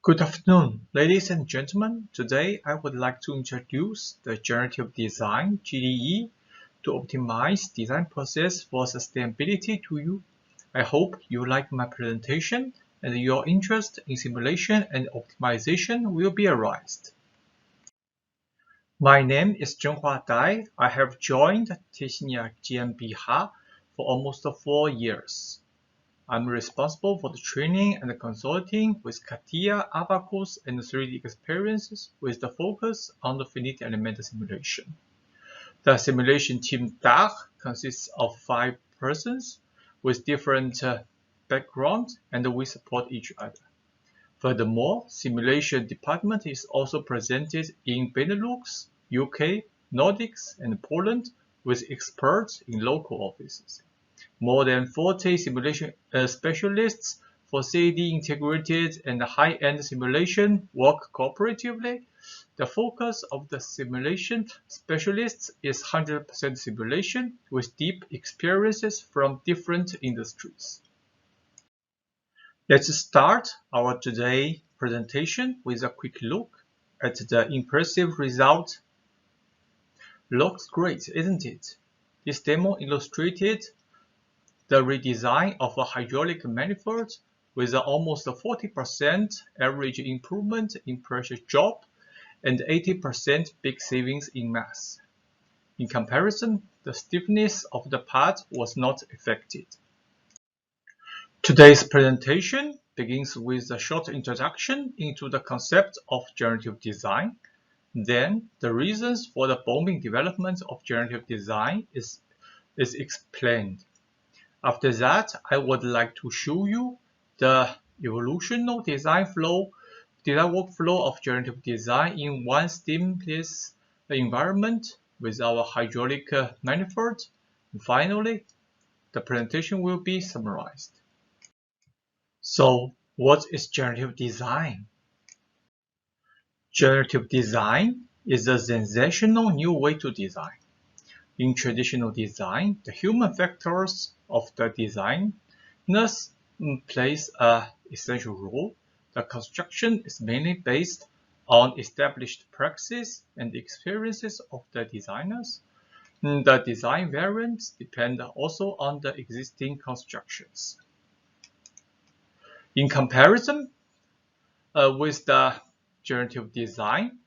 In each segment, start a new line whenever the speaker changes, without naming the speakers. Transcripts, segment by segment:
Good afternoon, ladies and gentlemen. Today I would like to introduce the Generative Design (GDE) to optimize design process for sustainability to you. I hope you like my presentation and your interest in simulation and optimization will be aroused. My name is Zhenhua Dai. I have joined TECHNIA GmbH for almost 4 years. I'm responsible for the training and the consulting with CATIA, Abacus, and 3D experiences with the focus on the finite element simulation. The simulation team DACH consists of 5 persons with different backgrounds, and we support each other. Furthermore, simulation department is also presented in Benelux, UK, Nordics, and Poland with experts in local offices. More than 40 simulation specialists for CAD integrated and high-end simulation work cooperatively. The focus of the simulation specialists is 100% simulation with deep experiences from different industries. Let's start our today's presentation with a quick look at the impressive result. Looks great, isn't it? This demo illustrated the redesign of a hydraulic manifold with almost 40% average improvement in pressure drop and 80% big savings in mass. In comparison, the stiffness of the part was not affected. Today's presentation begins with a short introduction into the concept of generative design. Then, the reasons for the booming development of generative design is explained. After that, I would like to show you the evolutional design workflow of generative design in one seamless environment with our hydraulic manifold. And finally, the presentation will be summarized. So, what is generative design? Generative design is a sensational new way to design. In traditional design, the human factors of the designers plays an essential role. The construction is mainly based on established practices and experiences of the designers. The design variants depend also on the existing constructions. In comparison with the generative design,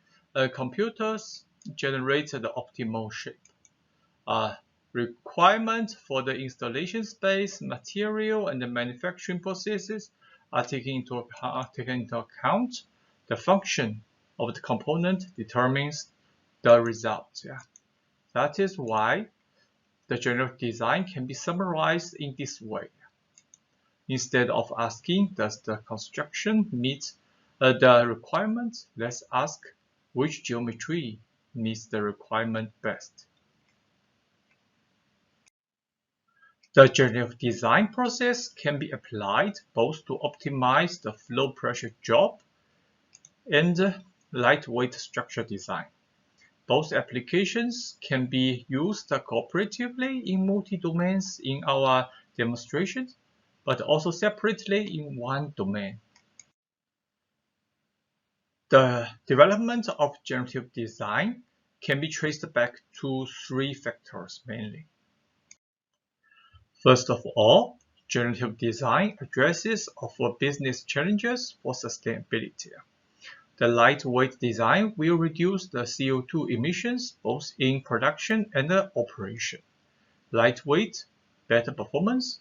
computers generate the optimal shape. Requirements for the installation space, material, and the manufacturing processes are taken into account. The function of the component determines the result. That is why the generative design can be summarized in this way. Instead of asking, does the construction meet the requirements, let's ask which geometry meets the requirement best. The generative design process can be applied both to optimize the flow pressure drop and lightweight structure design. Both applications can be used cooperatively in multi-domains in our demonstrations, but also separately in one domain. The development of generative design can be traced back to 3 factors mainly. First of all, generative design addresses business challenges for sustainability. The lightweight design will reduce the CO2 emissions both in production and operation. Lightweight, better performance,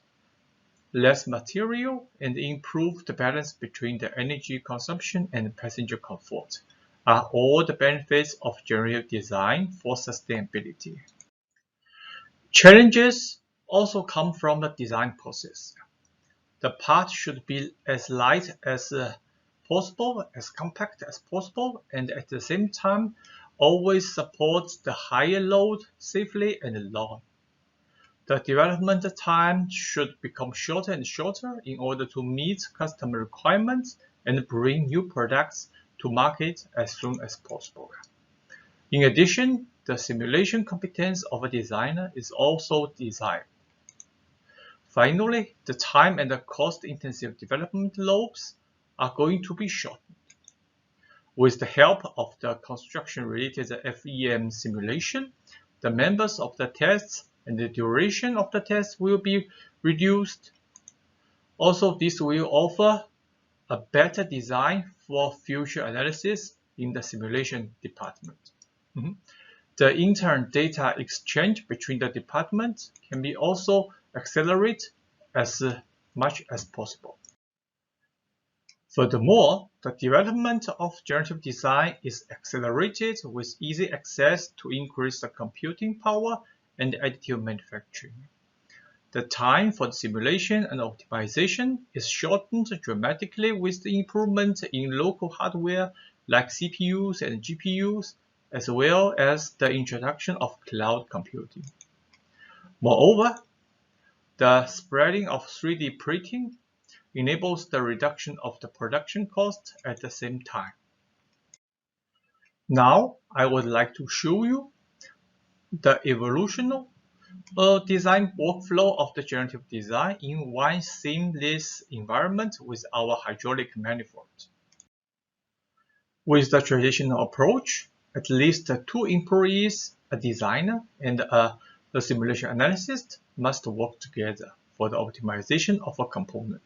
less material, and improved balance between the energy consumption and passenger comfort are all the benefits of generative design for sustainability. Challenges also come from the design process. The part should be as light as possible, as compact as possible, and at the same time always support the higher load safely and long. The development time should become shorter and shorter in order to meet customer requirements and bring new products to market as soon as possible. In addition, the simulation competence of a designer is also desired. Finally, the time and the cost-intensive development loops are going to be shortened. With the help of the construction-related FEM simulation, the members of the tests and the duration of the test will be reduced. Also, this will offer a better design for future analysis in the simulation department. The intern data exchange between the departments can be also accelerated as much as possible. Furthermore, the development of generative design is accelerated with easy access to increase the computing power and additive manufacturing. The time for the simulation and optimization is shortened dramatically with the improvement in local hardware like CPUs and GPUs, as well as the introduction of cloud computing. Moreover, the spreading of 3D printing enables the reduction of the production cost at the same time. Now, I would like to show you the evolutional design workflow of the generative design in one seamless environment with our hydraulic manifold. With the traditional approach, at least 2 employees, a designer and a simulation analyst, must work together for the optimization of a component.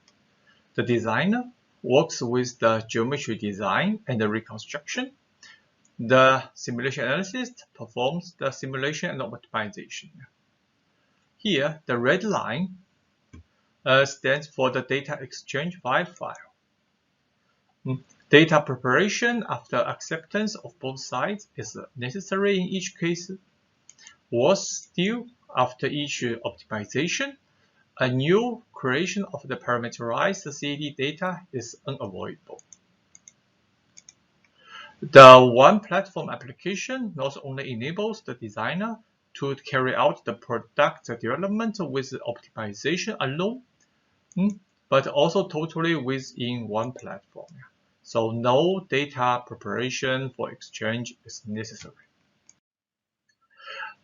The designer works with the geometry design and the reconstruction. The simulation analyst performs the simulation and optimization. Here, the red line stands for the data exchange file. Data preparation after acceptance of both sides is necessary in each case. Worse still, after each optimization, a new creation of the parameterized CAD data is unavoidable. The one platform application not only enables the designer to carry out the product development with optimization alone, but also totally within one platform. So no data preparation for exchange is necessary.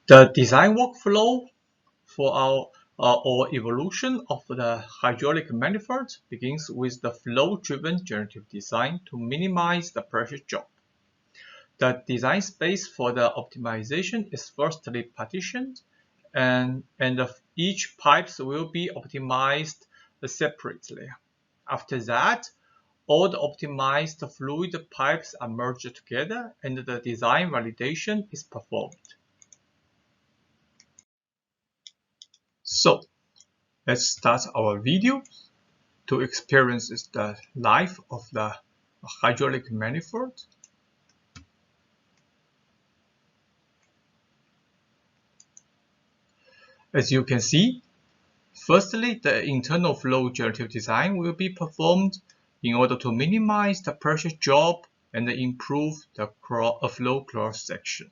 The design workflow for our evolution of the hydraulic manifold begins with the flow-driven generative design to minimize the pressure drop. The design space for the optimization is firstly partitioned, and each pipes will be optimized separately. After that, all the optimized fluid pipes are merged together and the design validation is performed. So, let's start our video to experience the life of the hydraulic manifold. As you can see, firstly, the internal flow generative design will be performed in order to minimize the pressure drop and improve the flow cross-section.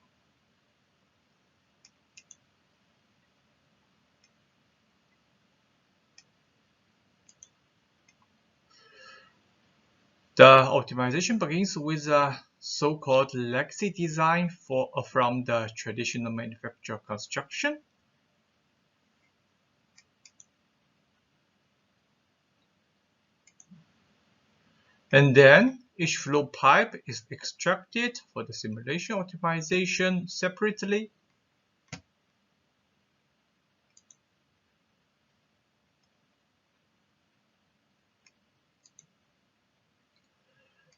The optimization begins with a so-called legacy design from the traditional manufacturer construction. And then each flow pipe is extracted for the simulation optimization separately.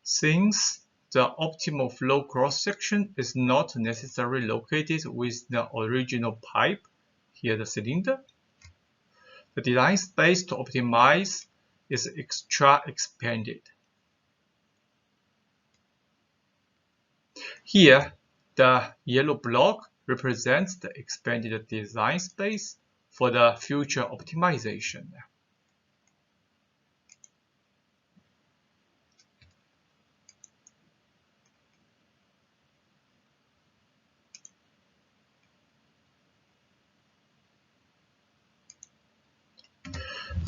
Since the optimal flow cross-section is not necessarily located with the original pipe, here the cylinder, the design space to optimize is extra expanded. Here, the yellow block represents the expanded design space for the future optimization.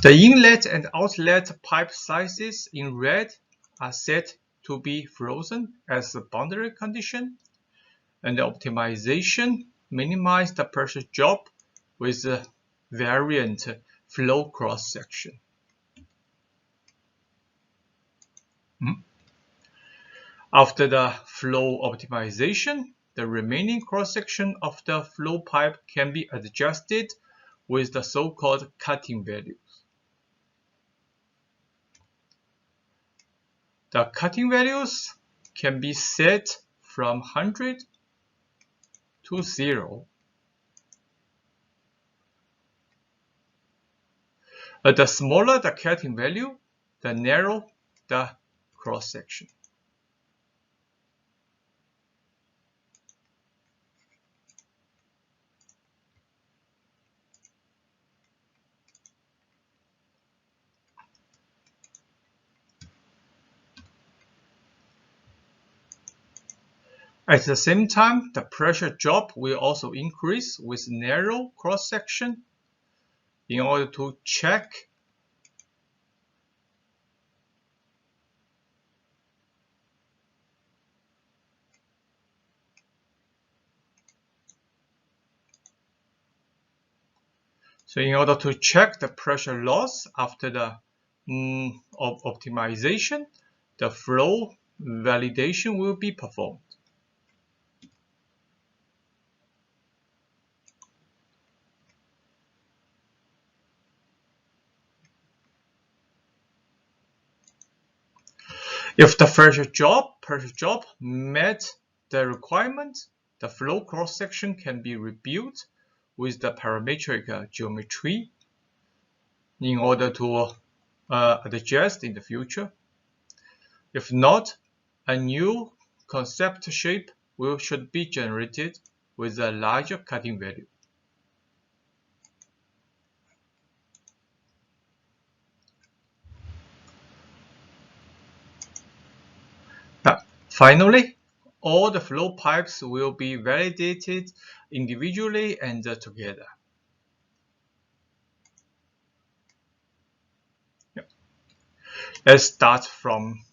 The inlet and outlet pipe sizes in red are set to be frozen as a boundary condition, and the optimization minimizes the pressure drop with a variant flow cross-section. After the flow optimization, the remaining cross-section of the flow pipe can be adjusted with the so-called cutting values. The cutting values can be set from 100 to 0. The smaller the cutting value, the narrower the cross-section. At the same time, the pressure drop will also increase with narrow cross-section in order to check the pressure loss after the optimization, the flow validation will be performed. If the pressure drop met the requirement, the flow cross-section can be rebuilt with the parametric geometry in order to adjust in the future. If not, a new concept shape should be generated with a larger cutting value. Finally, all the flow pipes will be validated individually and together. Let's start from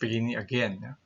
beginning again.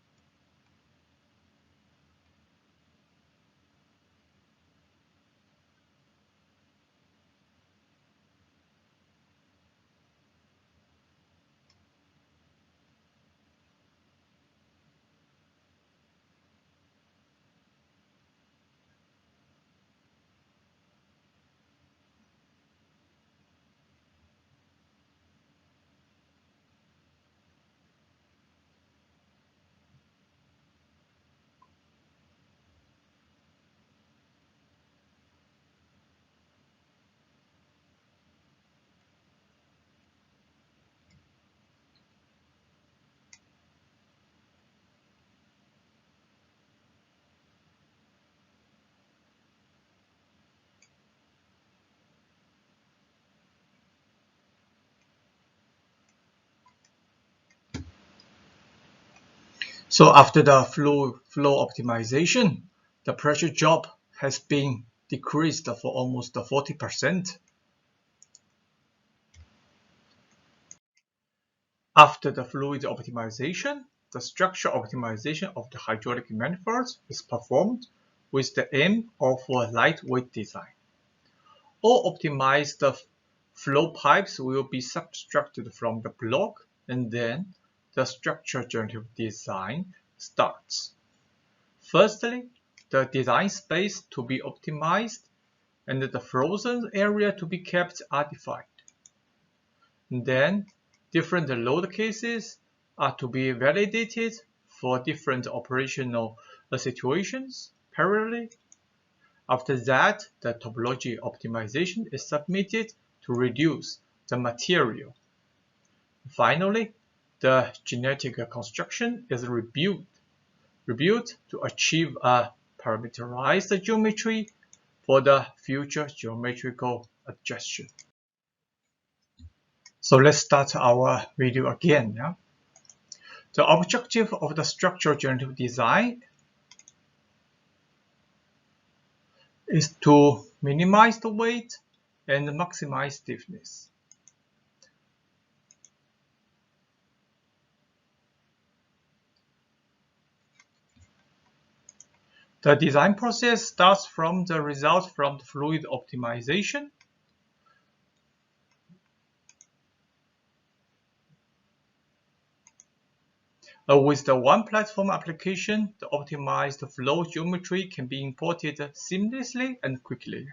So after the flow optimization, the pressure drop has been decreased for almost 40%. After the fluid optimization, the structure optimization of the hydraulic manifolds is performed with the aim of a lightweight design. All optimized flow pipes will be subtracted from the block, and then the structure generative design starts. Firstly, the design space to be optimized and the frozen area to be kept are defined. Then, different load cases are to be validated for different operational situations parallelly. After that, the topology optimization is submitted to reduce the material. Finally, the genetic construction is rebuilt to achieve a parameterized geometry for the future geometrical adjustment. So let's start our video again. Yeah? The objective of the structural generative design is to minimize the weight and maximize stiffness. The design process starts from the result from the fluid optimization. With the one platform application, the optimized flow geometry can be imported seamlessly and quickly.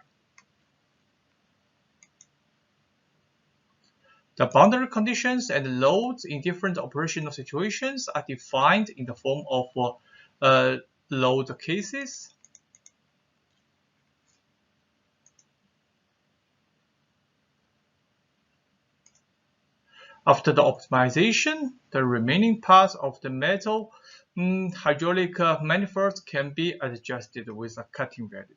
The boundary conditions and loads in different operational situations are defined in the form of load cases. After the optimization, the remaining parts of the metal hydraulic manifolds can be adjusted with a cutting value.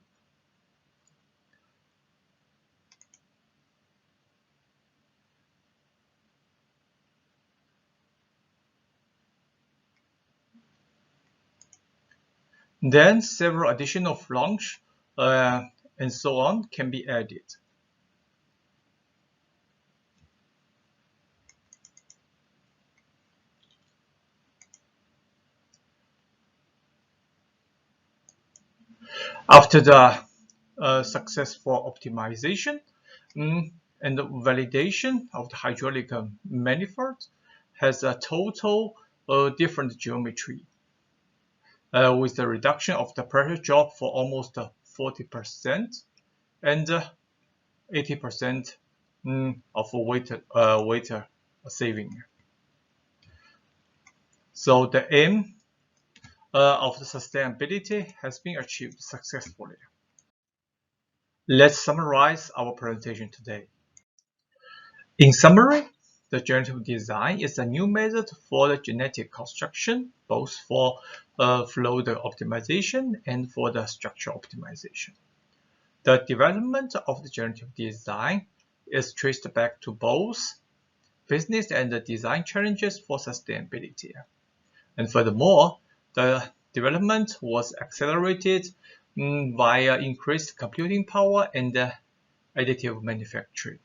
Then several additional flanges and so on can be added. After the successful optimization and validation of the hydraulic manifold has a total different geometry with the reduction of the pressure drop for almost 40% and 80% of weight saving. So the aim of the sustainability has been achieved successfully. Let's summarize our presentation today. In summary, the generative design is a new method for the genetic construction, both for flow optimization and for the structure optimization. The development of the generative design is traced back to both business and the design challenges for sustainability. And furthermore, the development was accelerated via increased computing power and additive manufacturing.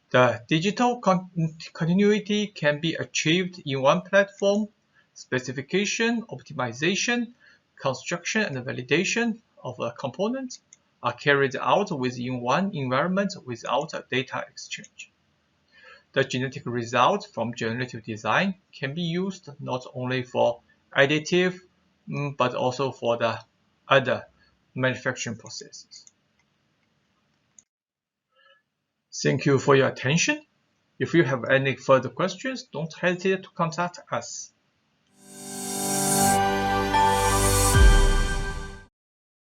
The digital continuity can be achieved in one platform. Specification, optimization, construction, and validation of a component are carried out within one environment without a data exchange. The genetic result from generative design can be used not only for additive, but also for the other manufacturing processes. Thank you for your attention. If you have any further questions, don't hesitate to contact us.